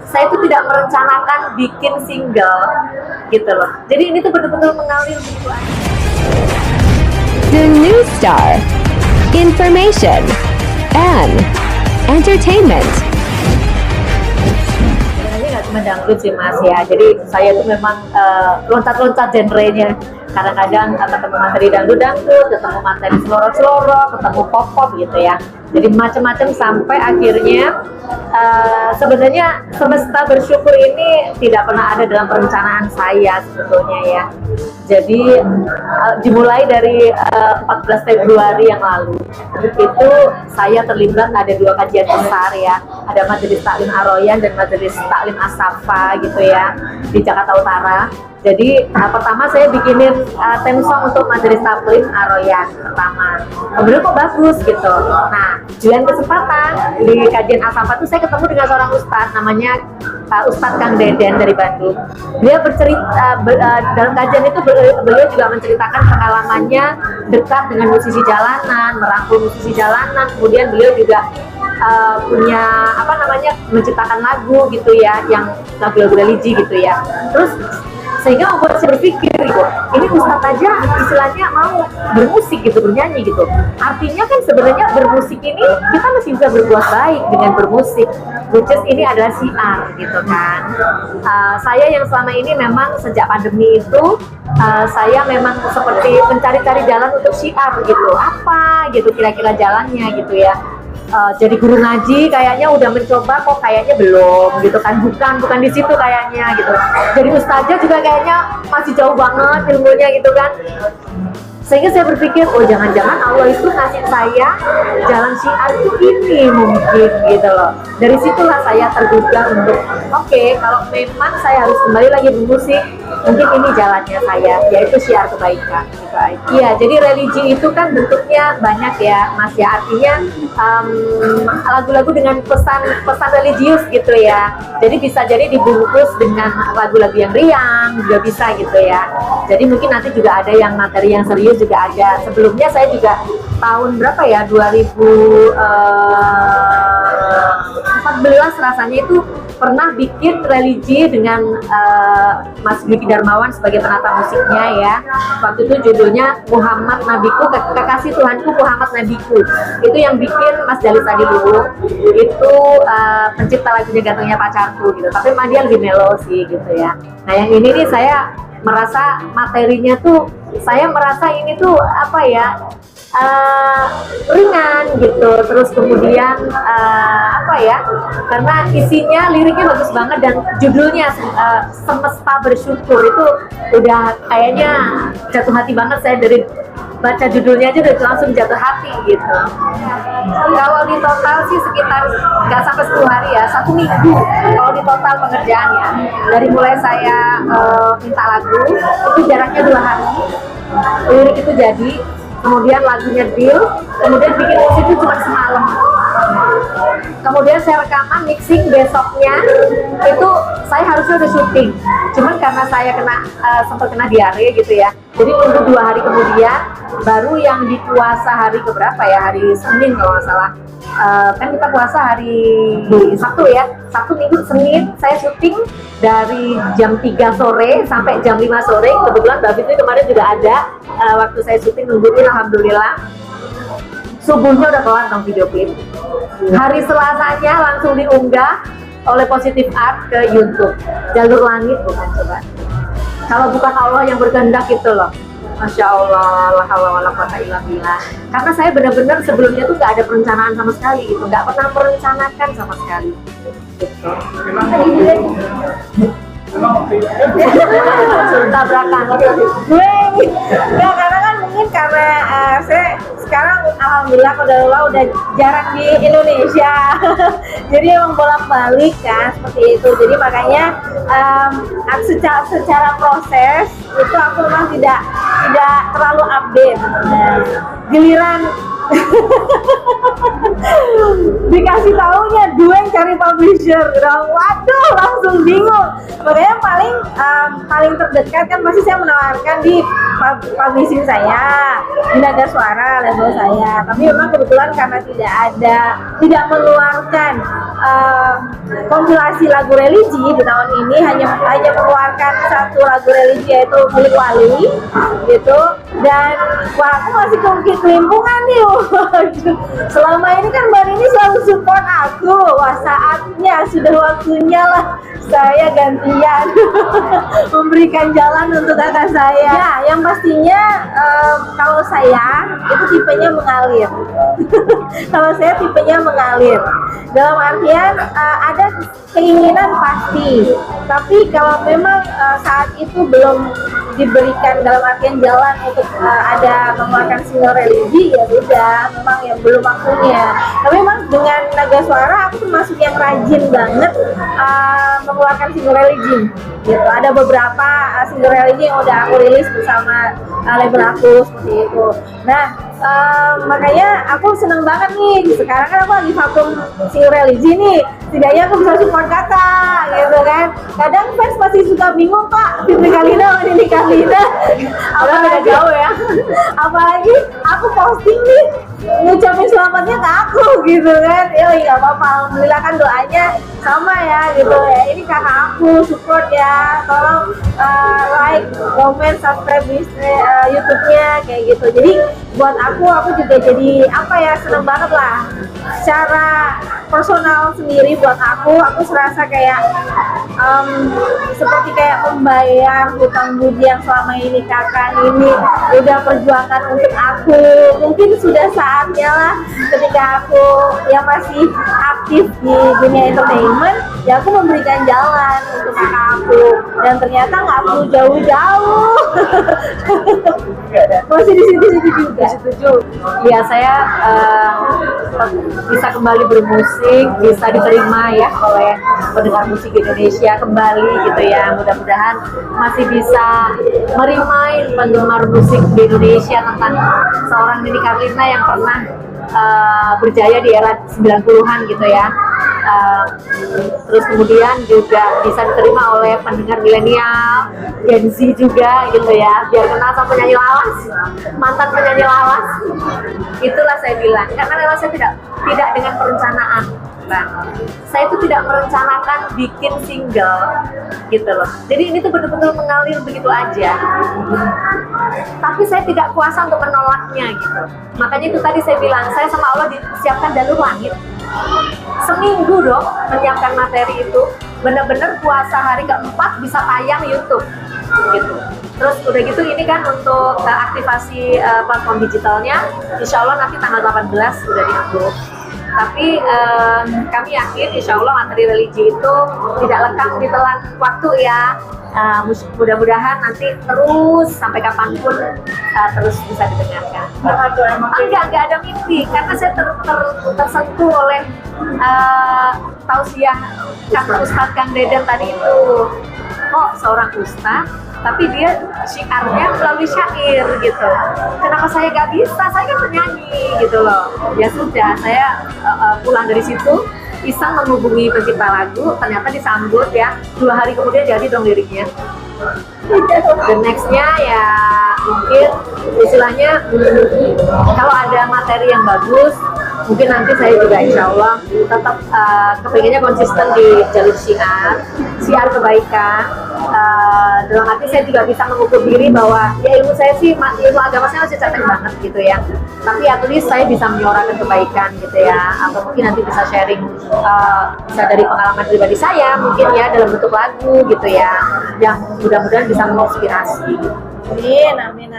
saya tuh tidak merencanakan bikin single gitu loh. Jadi ini tuh betul-betul mengalir begitu aja. The New Star, information and entertainment. Sebenarnya nggak cuma dangdut sih Mas ya. Jadi saya tuh memang loncat-loncat genrenya. Kadang-kadang ketemu materi dangdut, ketemu materi selorok-selorok, ketemu pop-pop gitu ya. Jadi macam-macam sampai akhirnya sebenarnya semesta bersyukur ini tidak pernah ada dalam perencanaan saya sebetulnya ya. Jadi dimulai dari 14 Februari yang lalu itu saya terlibat ada 2 kajian besar ya, ada Majelis Taklim Ar-Royan dan Majelis Taklim As-Safa gitu ya di Jakarta Utara. Jadi pertama saya bikinin theme song untuk Majelis Taklim Ar-Royan pertama. Kemudian kok bagus gitu. Nah, jalan kesempatan di kajian As-Safa itu saya ketemu dengan seorang ustadz namanya Ustadz Kang Deden dari Bandung. Dia bercerita dalam kajian itu beliau juga menceritakan pengalamannya dekat dengan musisi jalanan, merangkul musisi jalanan. Kemudian beliau juga punya menciptakan lagu gitu ya, yang lagu-lagu religi gitu ya. Terus sehingga membuat saya berpikir gitu, ini ustadz aja istilahnya mau bermusik gitu, bernyanyi gitu. Artinya kan sebenarnya bermusik ini kita masih bisa berbuat baik dengan bermusik, which is ini adalah siar gitu kan. Saya yang selama ini memang sejak pandemi itu saya memang seperti mencari-cari jalan untuk siar gitu, apa gitu kira-kira jalannya gitu ya. Jadi guru ngaji kayaknya udah mencoba kok kayaknya belum gitu kan, bukan di situ kayaknya gitu. Jadi ustazah juga kayaknya masih jauh banget ilmunya gitu kan. Sehingga saya berpikir, oh jangan-jangan Allah itu ngasih saya jalan syiar itu ini mungkin gitu loh. Dari situlah saya tergugah untuk oke, kalau memang saya harus kembali lagi bermusik, mungkin ini jalannya saya, yaitu syiar kebaikan gitu aja. Iya, jadi religi itu kan bentuknya banyak ya Mas ya, artinya lagu-lagu dengan pesan religius gitu ya. Jadi bisa jadi dibungkus dengan lagu-lagu yang riang juga bisa gitu ya. Jadi mungkin nanti juga ada yang materi yang serius juga ada. Sebelumnya saya juga tahun berapa ya, 2014 rasanya itu pernah bikin religi dengan Mas Dwiki Darmawan sebagai penata musiknya ya. Waktu itu judulnya Muhammad Nabiku, Kekasih Tuhanku Muhammad Nabiku. Itu yang bikin Mas Jalis Adiluhung. Itu pencipta lagunya Gantengnya Pacarku gitu. Tapi memang dia lebih melo sih gitu ya. Nah yang ini nih saya merasa materinya tuh, saya merasa ini tuh apa ya, ringan gitu. Terus kemudian apa ya, karena isinya liriknya bagus banget dan judulnya Semesta Bersyukur itu udah kayaknya jatuh hati banget. Saya dari baca judulnya aja udah langsung jatuh hati gitu. Kalau di total sih sekitar nggak sampai 10 hari ya, 1 minggu kalau di total pengerjaannya. Dari mulai saya minta lagu itu jaraknya 2 hari, lirik itu jadi, kemudian lagunya deal, kemudian bikin musik itu cuma semalam. Kemudian saya rekaman, mixing besoknya itu saya harusnya udah syuting. Cuman karena saya sempat kena diare gitu ya. Jadi nunggu 2 hari kemudian baru yang di puasa hari keberapa ya, hari Senin kalau nggak salah. Kan kita puasa hari Sabtu ya. Sabtu, Minggu, Senin saya syuting dari jam 3 sore sampai jam 5 sore. Kebetulan Mbak Fitri kemarin juga ada waktu saya syuting, nungguin alhamdulillah. Subuhnya udah kelar dong video klip. Hari Selasanya langsung diunggah oleh Positive Art ke YouTube. Jalur Langit bukan, coba. Kalau bukan Allah yang berkehendak gitu loh. Masya Allah, la haula wala quwata illa billah. Karena saya benar-benar sebelumnya tuh nggak ada perencanaan sama sekali gitu, nggak pernah merencanakan sama sekali. Gitu. Tabrakan. Nggak, karena kan mungkin karena saya sekarang alhamdulillah udah jarang di Indonesia. Jadi emang bolak-balik kan seperti itu. Jadi makanya secara proses itu aku memang tidak terlalu update. Giliran dikasih taunya Dueng cari publisher, waduh langsung bingung. Makanya paling terdekat kan pasti saya menawarkan di publishing saya di Naga Suara label saya, tapi memang kebetulan karena tidak mengeluarkan kompilasi lagu religi di tahun ini, hanya mengeluarkan satu lagu religi yaitu Milik Wali gitu. Dan wah, aku masih kelimpungan nih. Selama ini kan Mbak Nini selalu support aku. Wah, saatnya, sudah waktunya lah saya gantian memberikan jalan untuk kakak saya. Ya, yang pastinya kalau saya itu tipenya mengalir. Kalau saya tipenya mengalir. Dalam artian ada keinginan pasti. Tapi kalau memang saat itu belum diberikan dalam artian jalan untuk ada mengeluarkan single religi, ya sudah, memang yang belum waktunya. Tapi memang dengan Naga Suara aku termasuk yang rajin banget mengeluarkan single religi gitu. Ada beberapa single religi yang udah aku rilis bersama label aku seperti itu. Nah, makanya aku seneng banget nih, sekarang kan aku lagi vakum single religi nih, setidaknya aku bisa support kakak gitu kan. Kadang fans masih suka bingung, Pak, Fitri Kalina sama Nini Kalina apalagi jauh ya. Apalagi aku posting nih ngucapin selamatnya ke aku gitu kan. Ya nggak apa-apa, alhamdulillah kan doanya sama ya gitu ya. Ini kakak aku, support ya, tolong like, comment, subscribe di YouTube-nya kayak gitu. Jadi buat aku juga jadi apa ya, seneng banget lah. Secara personal sendiri buat aku serasa kayak seperti kayak membayar hutang budi yang selama ini kakak ini udah perjuangkan untuk aku. Mungkin sudah saatnya lah ketika aku yang masih aktif di dunia entertainment, ya aku memberikan jalan untuk kakak aku. Dan ternyata nggak perlu jauh-jauh. Masih di situ-situ juga. Setuju. Ya, saya bisa kembali bermusik, bisa diterima ya oleh pendengar musik Indonesia kembali gitu ya. Mudah-mudahan masih bisa merimain penggemar musik di Indonesia tentang seorang Nini Carlina yang pernah berjaya di era 90-an gitu ya. Terus kemudian juga bisa diterima oleh pendengar milenial, Gen Z juga gitu ya, biar kenal sama penyanyi lawas, mantan penyanyi lawas. Itulah saya bilang, karena saya tidak dengan perencanaan. Nah, saya itu tidak merencanakan bikin single gitu loh. Jadi ini tuh betul-betul mengalir begitu aja. Tapi saya tidak kuasa untuk menolaknya gitu. Makanya itu tadi saya bilang, saya sama Allah disiapkan jalur langit. Seminggu dong menyiapkan materi itu, bener-bener puasa hari keempat bisa tayang YouTube gitu. Terus udah gitu ini kan untuk aktivasi platform digitalnya, insya Allah nanti tanggal 18 udah di-upload. Tapi kami yakin insya Allah materi religi itu tidak lekang ditelan waktu ya. Mudah-mudahan nanti terus sampai kapanpun terus bisa didengarkan. Enggak ada mimpi, karena saya tersentuh oleh tausiah Ustadz Kang Deden tadi itu. Kok seorang ustadz tapi dia syiarnya melalui syair gitu. Kenapa saya nggak bisa? Saya kan penyanyi gitu loh. Ya sudah, saya pulang dari situ iseng menghubungi pencipta lagu, ternyata disambut ya. 2 hari kemudian jadi dong liriknya. The nextnya ya mungkin istilahnya kalau ada materi yang bagus, mungkin nanti saya juga insya Allah tetap kepinginnya konsisten di jalur syiar kebaikan. Dalam arti saya juga bisa mengukur diri bahwa ya ilmu saya sih, ilmu agama saya masih cetek banget gitu ya, tapi at least saya bisa menyuarakan kebaikan gitu ya, atau mungkin nanti bisa sharing bisa dari pengalaman pribadi saya mungkin ya dalam bentuk lagu gitu ya, yang mudah-mudahan bisa menginspirasi. Amin.